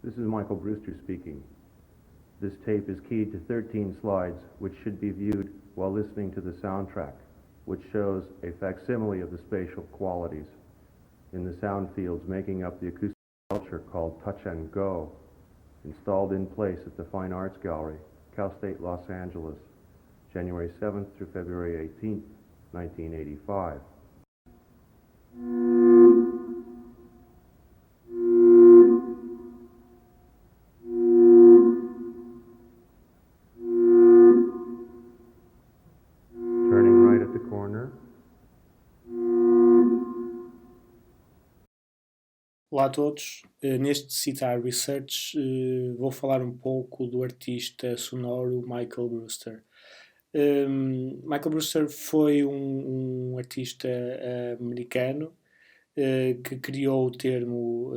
This is Michael Brewster speaking. This tape is keyed to 13 slides, which should be viewed while listening to the soundtrack, which shows a facsimile of the spatial qualities in the sound fields making up the acoustic sculpture called Touch and Go, installed in place at the Fine Arts Gallery, Cal State Los Angeles, January 7th through February 18th, 1985. Turning right at the corner. Olá a todos, neste Citar Research vou falar um pouco do artista sonoro Michael Brewster. Michael Brewster foi um artista americano que criou o termo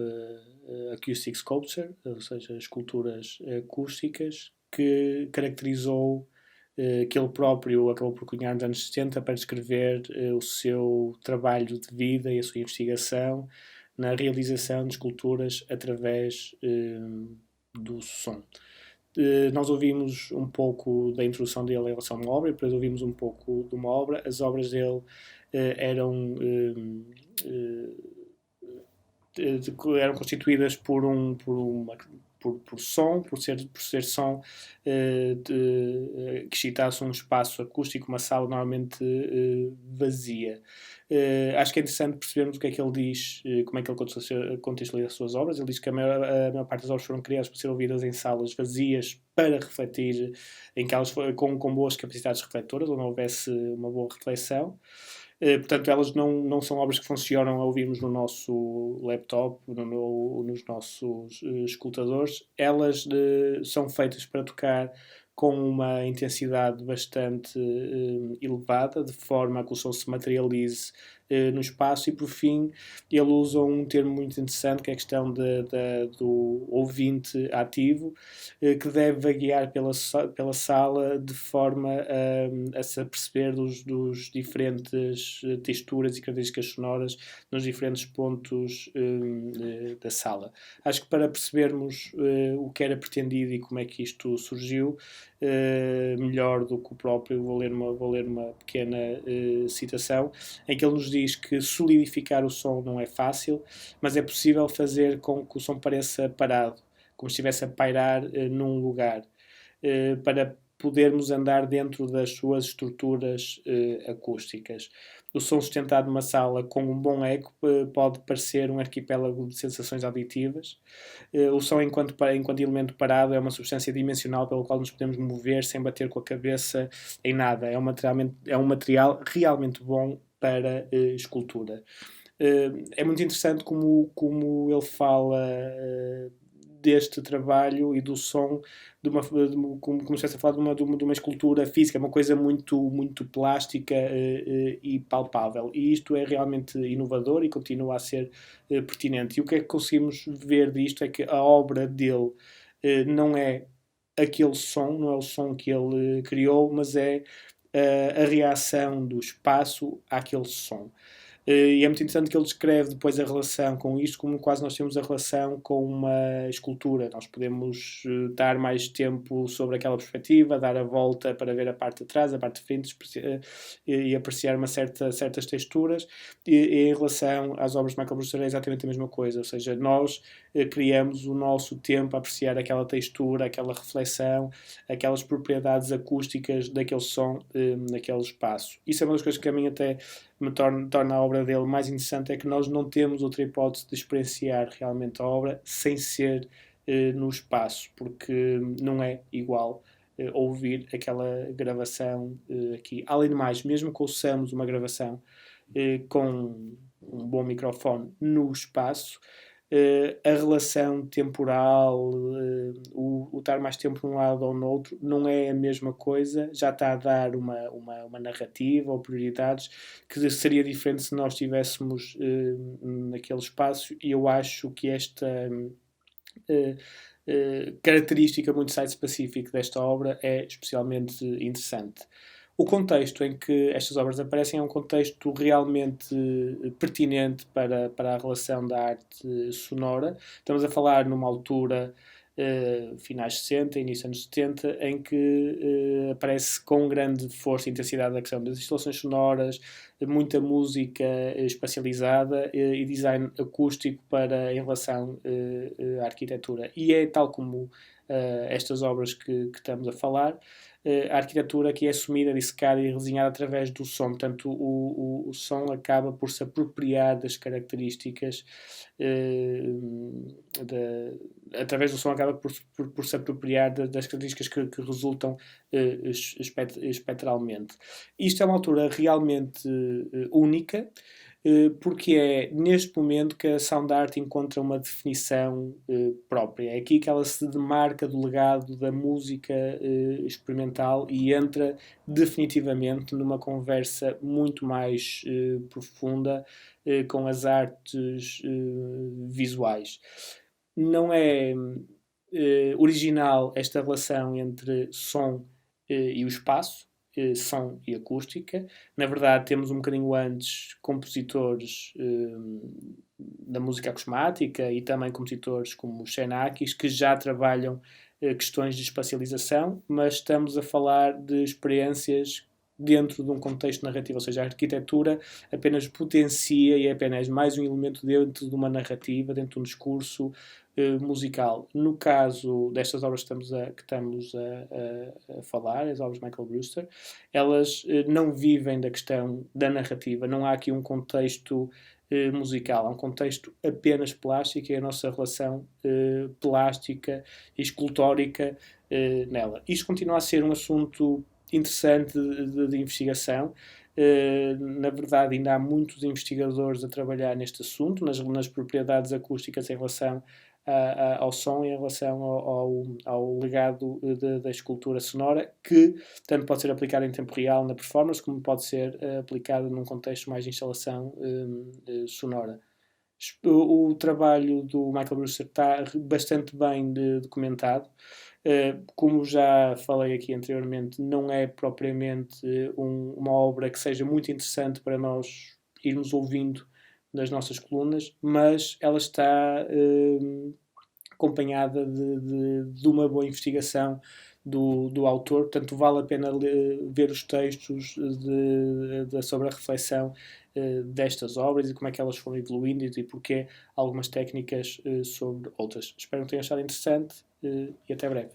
acoustic sculpture, ou seja, esculturas acústicas, que caracterizou que ele próprio acabou por cunhar nos anos 70 para descrever o seu trabalho de vida e a sua investigação na realização de esculturas através do som. Nós ouvimos um pouco da introdução dele em relação a uma obra, e depois ouvimos um pouco de uma obra. As obras dele eram constituídas por som, por ser som que excitasse um espaço acústico, uma sala normalmente vazia. Acho que é interessante percebermos o que é que ele diz, como é que ele contextualiza as suas obras. Ele diz que a maior parte das obras foram criadas para ser ouvidas em salas vazias para refletir, em que elas com boas capacidades refletoras, onde houvesse uma boa reflexão. Portanto, elas não são obras que funcionam a ouvirmos no nosso laptop, nos nossos escutadores. Elas são feitas para tocar com uma intensidade bastante elevada, de forma a que o som se materialize no espaço, e por fim ele usa um termo muito interessante, que é a questão do ouvinte ativo, que deve vaguear pela sala de forma a se aperceber dos diferentes texturas e características sonoras nos diferentes pontos da sala. Acho que para percebermos o que era pretendido e como é que isto surgiu, melhor do que o próprio, vou ler uma pequena citação, em que ele nos diz que solidificar o som não é fácil, mas é possível fazer com que o som pareça parado, como se estivesse a pairar num lugar, para podermos andar dentro das suas estruturas acústicas. O som sustentado numa sala com um bom eco pode parecer um arquipélago de sensações auditivas. O som, enquanto elemento parado, é uma substância dimensional pelo qual nos podemos mover sem bater com a cabeça em nada. É um material realmente bom para escultura. É muito interessante como ele fala deste trabalho e do som, como se estivesse a falar de uma escultura física, uma coisa muito, muito plástica e palpável. E isto é realmente inovador e continua a ser pertinente. E o que é que conseguimos ver disto é que a obra dele não é aquele som, não é o som que ele criou, mas é a reação do espaço àquele som. E é muito interessante que ele descreve depois a relação com isto, como quase nós temos a relação com uma escultura. Nós podemos dar mais tempo sobre aquela perspectiva, dar a volta para ver a parte de trás, a parte de frente, e apreciar certas texturas. E em relação às obras de Michael Brewster é exatamente a mesma coisa, ou seja, nós criamos o nosso tempo a apreciar aquela textura, aquela reflexão, aquelas propriedades acústicas daquele som, naquele espaço. Isso é uma das coisas que a mim até me torna a obra dele mais interessante, é que nós não temos outra hipótese de experienciar realmente a obra sem ser no espaço, porque não é igual ouvir aquela gravação aqui. Além de mais, mesmo que ouçamos uma gravação com um bom microfone no espaço, a relação temporal, o estar mais tempo num lado ou no outro, não é a mesma coisa. Já está a dar uma narrativa ou prioridades que seria diferente se nós estivéssemos naquele espaço, e eu acho que esta característica muito site-specific desta obra é especialmente interessante. O contexto em que estas obras aparecem é um contexto realmente pertinente para a relação da arte sonora. Estamos a falar numa altura, finais 60, início anos 70, em que aparece com grande força e intensidade a questão das instalações sonoras, muita música espacializada e design acústico em relação à arquitetura. E é tal como estas obras que estamos a falar, a arquitetura que é assumida, dissecada e redesenhada através do som. Portanto, o som acaba por se apropriar das características através do som acaba por se apropriar das características que resultam espectralmente. Isto é uma altura realmente única, porque é neste momento que a sound art encontra uma definição própria. É aqui que ela se demarca do legado da música experimental e entra definitivamente numa conversa muito mais profunda com as artes visuais. Não é original esta relação entre som e o espaço, som e acústica. Na verdade, temos um bocadinho antes compositores da música acosmática e também compositores como os Xenakis, que já trabalham questões de espacialização, mas estamos a falar de experiências dentro de um contexto narrativo, ou seja, a arquitetura apenas potencia e é apenas mais um elemento dentro de uma narrativa, dentro de um discurso musical. No caso destas obras que estamos a falar, as obras de Michael Brewster, elas não vivem da questão da narrativa, não há aqui um contexto musical, há um contexto apenas plástico e a nossa relação plástica e escultórica nela. Isto continua a ser um assunto interessante de investigação. Na verdade, ainda há muitos investigadores a trabalhar neste assunto, nas propriedades acústicas em relação ao som e em relação ao legado da escultura sonora, que tanto pode ser aplicado em tempo real na performance, como pode ser aplicado num contexto mais de instalação sonora. O trabalho do Michael Brewster está bastante bem documentado. Como já falei aqui anteriormente, não é propriamente uma obra que seja muito interessante para nós irmos ouvindo nas nossas colunas, mas ela está acompanhada de uma boa investigação do autor, portanto vale a pena ver os textos sobre a reflexão destas obras e como é que elas foram evoluindo e porque algumas técnicas sobre outras. Espero que tenham achado interessante e até breve.